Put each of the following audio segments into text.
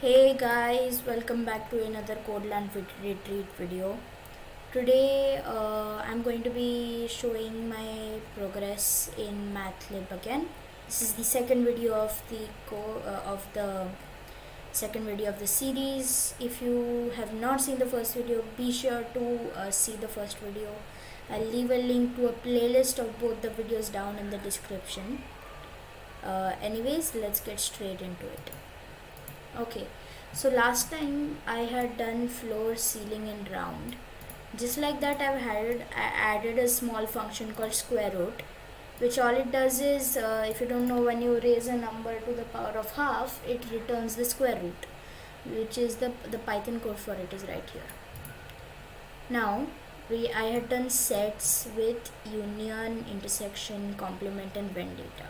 Hey guys, welcome back to another Codeland Retreat video. Today I'm going to be showing my progress in MathLib again. This is the second video of the second video of the series. If you have not seen the first video, be sure to see the first video. I'll leave a link to a playlist of both the videos down in the description. Anyways, let's get straight into it. Okay, so last time I had done floor, ceiling and round. Just like that, I added a small function called square root, which all it does is, if you don't know, when you raise a number to the power of half, it returns the square root, which is the Python code for it is right here. Now, I had done sets with union, intersection, complement and Venn data.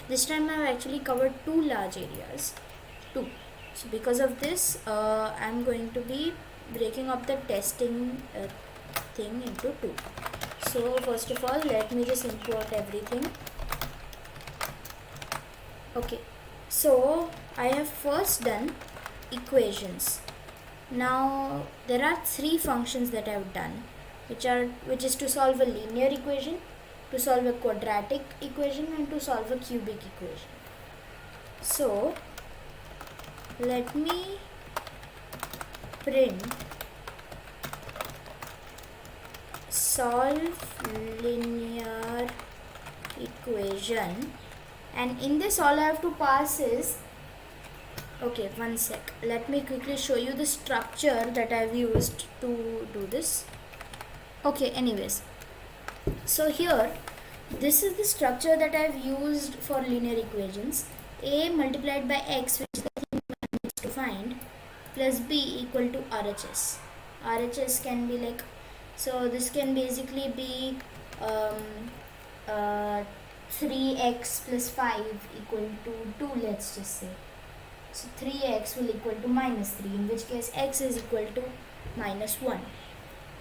This time I've actually covered two large areas. So because of this, I'm going to be breaking up the testing thing into two. So first of all, let me just import everything. Okay, so I have first done equations. Now there are three functions that I've done, which is to solve a linear equation, to solve a quadratic equation and to solve a cubic equation. So let me print solve linear equation, and in this all I have to pass is, okay, one sec, let me quickly show you the structure that I've used to do this. Okay, anyways, so here this is the structure that I've used for linear equations. A multiplied by x, which is the thing I need to find, plus b equal to RHS. RHS can be like, so this can basically be 3x plus 5 equal to 2, let's just say. So 3x will equal to minus 3, in which case x is equal to minus 1.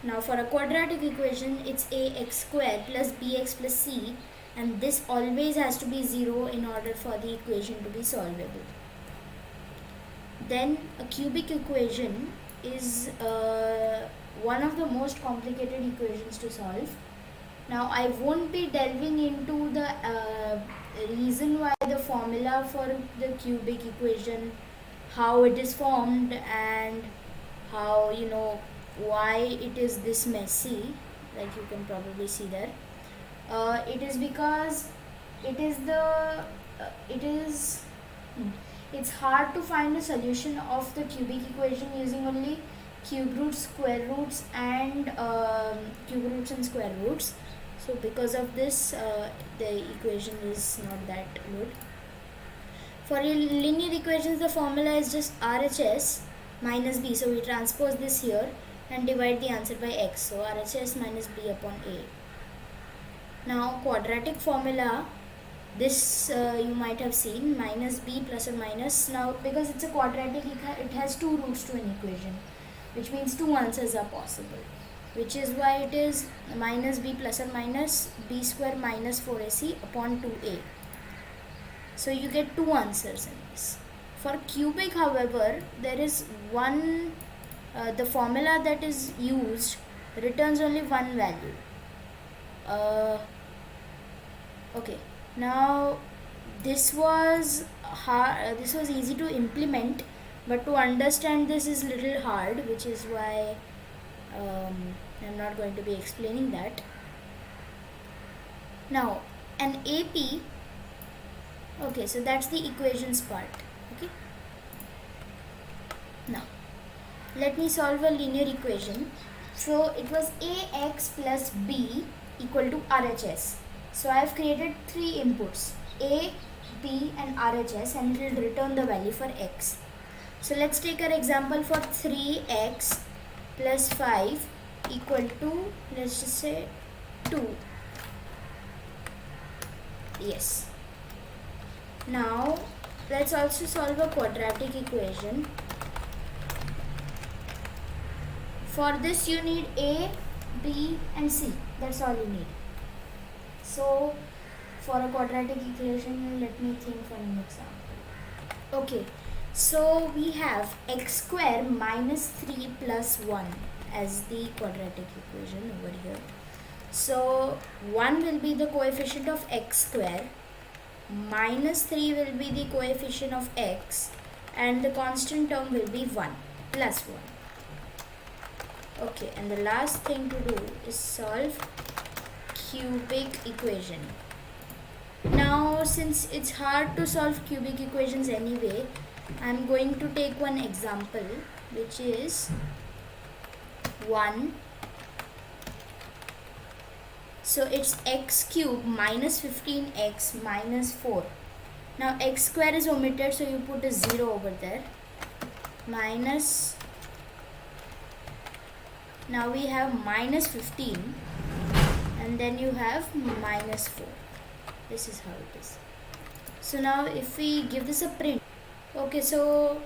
Now for a quadratic equation, it's ax square plus bx plus c, and this always has to be 0 in order for the equation to be solvable. Then a cubic equation is one of the most complicated equations to solve. Now I won't be delving into the reason why the formula for the cubic equation, how it is formed and how, why it is this messy, like you can probably see there. It is because it's hard to find a solution of the cubic equation using only cube roots, square roots and cube roots and square roots. So because of this, the equation is not that good. For linear equations, the formula is just RHS minus b. So we transpose this here and divide the answer by x. So RHS minus b upon a. Now quadratic formula, this you might have seen, minus b plus or minus. Now because it's a quadratic, it has two roots to an equation, which means two answers are possible, which is why it is minus b plus or minus b square minus 4ac upon 2a. So you get two answers in this. For cubic, however, there is one, the formula that is used returns only one value. Okay, now this was hard, this was easy to implement, but to understand this is little hard, which is why I'm not going to be explaining that. Now an AP, okay, so that's the equations part. Okay, now let me solve a linear equation. So it was ax plus b equal to RHS. So I have created three inputs, a, b and RHS, and it will return the value for x. So let's take our example for 3x plus 5 equal to, let's just say 2. Yes. Now let's also solve a quadratic equation. For this you need a, b and c. That's all you need. So for a quadratic equation, let me think for an example. Okay, So we have x square minus 3 plus 1 as the quadratic equation over here. So 1 will be the coefficient of x square, minus 3 will be the coefficient of x, and the constant term will be 1 plus 1. Okay, and the last thing to do is solve cubic equation. Now since it's hard to solve cubic equations anyway, I'm going to take one example, which is 1. So it's x cube minus 15x minus 4. Now x square is omitted, so you put a 0 over there. Minus, now we have minus 15, and then you have minus 4. This is how it is. So now if we give this a print, okay, so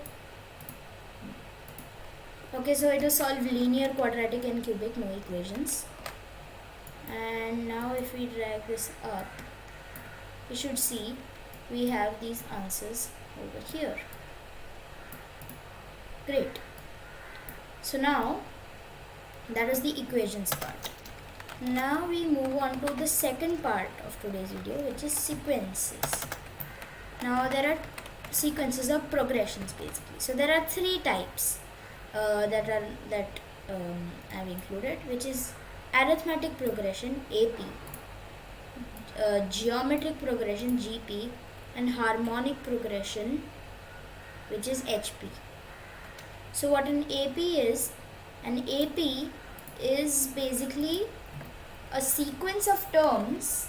it will solve linear, quadratic and cubic, no equations. And now if we drag this up, you should see we have these answers over here. Great. So now that is the equations part. Now we move on to the second part of today's video, which is sequences. Now there are sequences of progressions basically. So there are 3 types that I've included, which is arithmetic progression AP, geometric progression GP, and harmonic progression, which is HP. So what an AP is basically a sequence of terms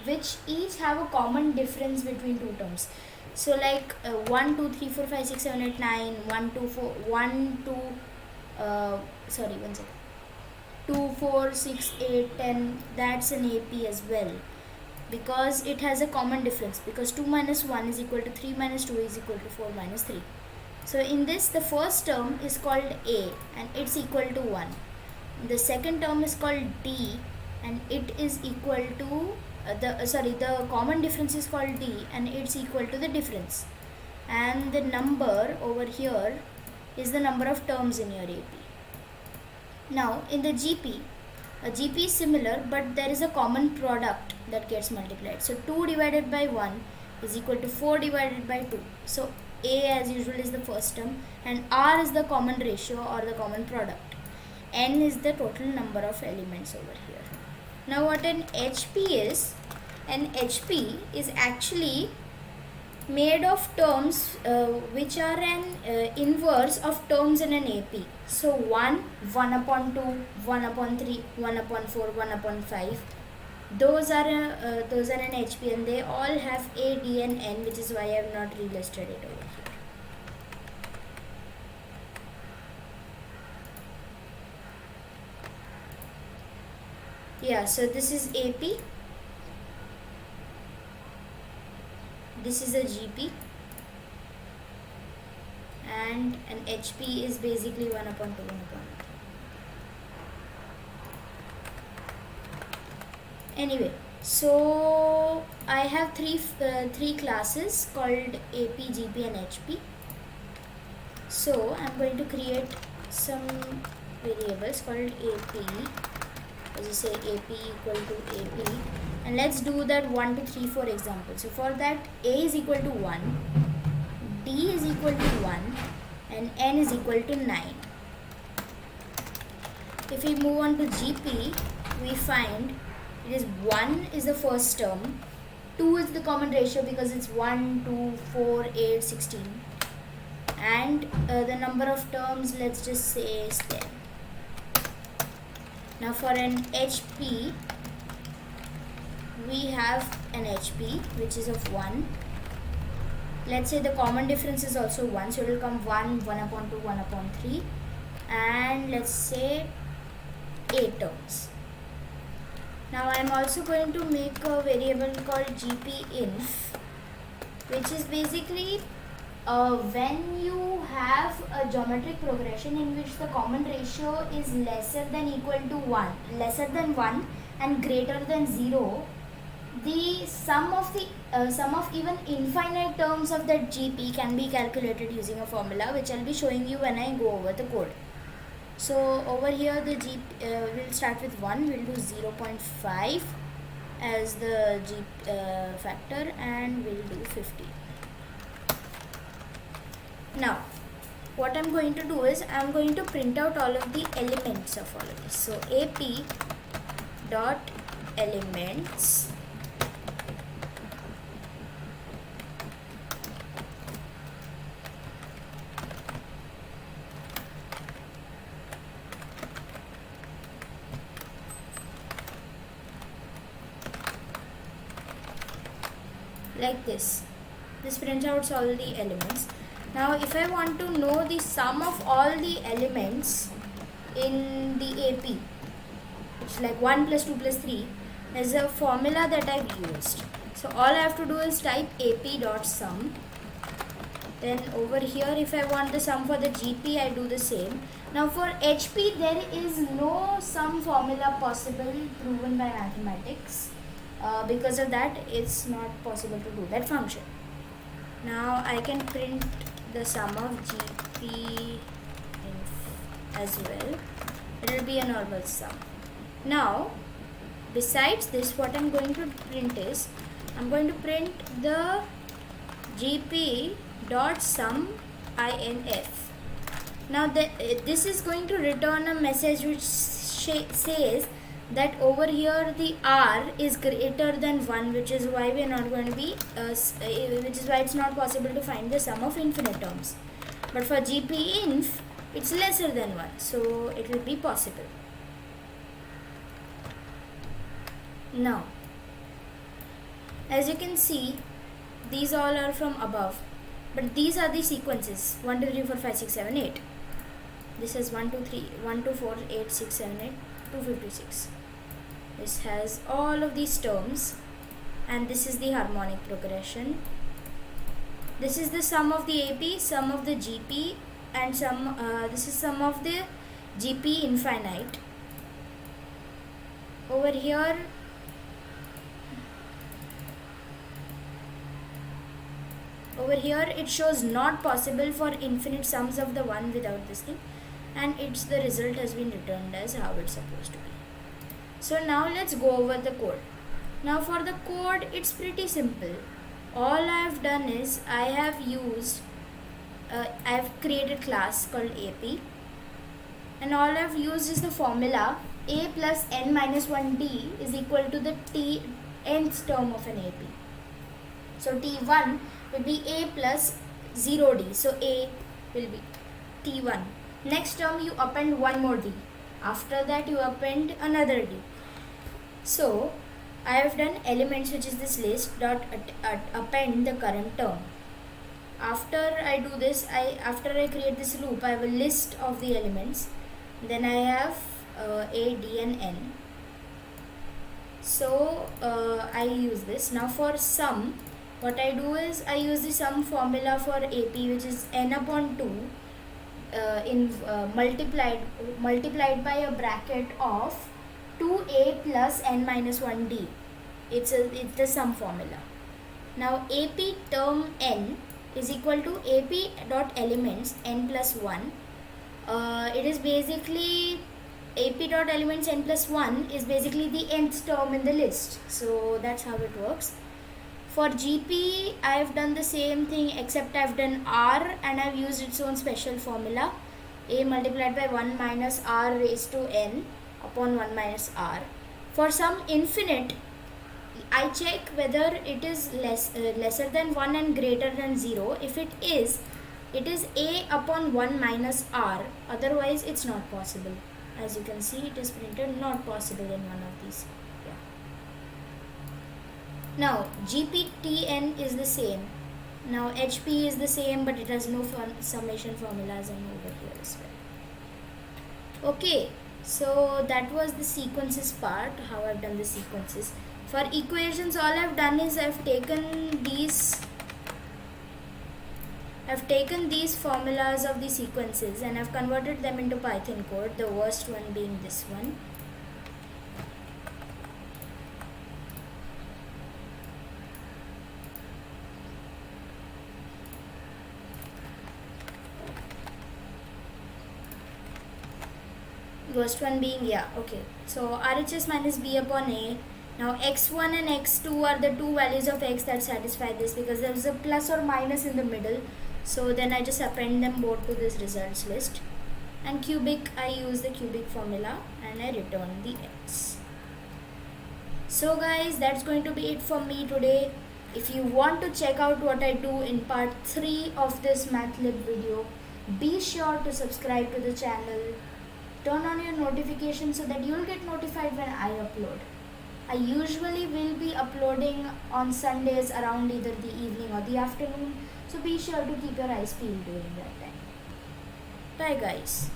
which each have a common difference between 2 terms. So like 1, 2, 3, 4, 5, 6, 7, 8, 9, 1, 2, 4, 1, 2, 2, 4, 6, 8, 10, that's an AP as well, because it has a common difference, because 2 minus 1 is equal to 3 minus 2 is equal to 4 minus 3. So in this, the first term is called A and it's equal to 1. The second term is called D and it is equal to the common difference is called D and it's equal to the difference, and the number over here is the number of terms in your AP. Now in the GP, a GP is similar, but there is a common product that gets multiplied. So 2 divided by 1 is equal to 4 divided by 2. So A as usual is the first term and R is the common ratio or the common product. N is the total number of elements over here. Now what an HP is actually made of terms which are an inverse of terms in an AP. So 1, 1 upon 2, 1 upon 3, 1 upon 4, 1 upon 5. Those are an HP and they all have A, D and N, which is why I have not relisted it over here. Yeah, so this is AP, this is a GP, and an HP is basically 1 upon 2, 1 upon 2. Anyway, so I have three classes called AP, GP and HP. So I'm going to create some variables called AP. As you say, AP equal to AP, and let's do that 1 to 3, 4 examples. So for that, A is equal to 1, D is equal to 1 and N is equal to 9. If we move on to GP, we find it is 1 is the first term, 2 is the common ratio because it's 1, 2, 4, 8, 16, and the number of terms, let's just say, is 10. Now for an HP, we have an HP which is of 1. Let's say the common difference is also 1, so it will come 1, 1 upon 2, 1 upon 3, and let's say 8 terms. Now I am also going to make a variable called GPinf, which is basically when you have a geometric progression in which the common ratio is lesser than equal to 1, lesser than 1 and greater than 0, the sum of even infinite terms of that GP can be calculated using a formula, which I'll be showing you when I go over the code. So over here the we'll start with 1, we'll do 0.5 as the factor, and we'll do 50. Now what I'm going to do is I'm going to print out all of the elements of all of this. So AP dot elements like this. This prints out all the elements. Now if I want to know the sum of all the elements in the AP, it's like 1 plus 2 plus 3, there's a formula that I've used. So all I have to do is type AP dot sum. Then over here, if I want the sum for the GP, I do the same. Now for HP, there is no sum formula possible proven by mathematics. Because of that, it's not possible to do that function. Now I can print the sum of GP as well. It will be a normal sum. Now besides this, what I'm going to print is I'm going to print the GP dot sum INF. Now this is going to return a message which says that over here the R is greater than 1, which is why we are not going to be which is why it's not possible to find the sum of infinite terms. But for GP inf, it's lesser than 1, so it will be possible. Now as you can see, these all are from above, but these are the sequences 1 2 3 4 5 6 7 8. This is 1 2 3 1 2 4 8 6 7 8 256. This has all of these terms, and this is the harmonic progression. This is the sum of the AP, sum of the GP, and this is sum of the GP infinite. Over here it shows not possible for infinite sums of the 1 without this thing, and the result has been returned as how it's supposed to be. So now let's go over the code. Now for the code, it's pretty simple. All I have done is I have created class called AP, and all I have used is the formula A plus n minus 1D is equal to the nth term of an AP. So T1 will be A plus 0D. So A will be T1. Next term you append one more D. After that you append another D. So I have done elements, which is this list dot append the current term. After I do this, after I create this loop, I have a list of the elements. Then I have A, D and N. So I use this. Now for sum, what I do is I use the sum formula for AP, which is n upon 2 multiplied by a bracket of 2A plus n minus 1D. It's the sum formula. Now AP term n is equal to AP dot elements n plus 1. It is basically AP dot elements n plus 1 is basically the nth term in the list. So that's how it works. For GP, I have done the same thing, except I have done R and I have used its own special formula. A multiplied by 1 minus R raised to n upon 1 minus R. For some infinite, I check whether it is lesser than 1 and greater than 0. If it is A upon 1 minus R. Otherwise, it's not possible. As you can see, it is printed not possible in one of these. Now GPTN is the same. Now HP is the same, but it has no summation formulas and over here as well. Okay, so that was the sequences part, how I've done the sequences. For equations, all I've done is I've taken these formulas of the sequences and I've converted them into Python code, the worst one being this one. First one being, yeah, okay. So RHS minus B upon A. Now x1 and x2 are the two values of x that satisfy this, because there is a plus or minus in the middle. So then I just append them both to this results list. And cubic, I use the cubic formula and I return the x. So guys, that's going to be it for me today. If you want to check out what I do in part 3 of this MathLib video, be sure to subscribe to the channel. Turn on your notifications so that you'll get notified when I upload. I usually will be uploading on Sundays around either the evening or the afternoon. So be sure to keep your eyes peeled during that time. Bye guys.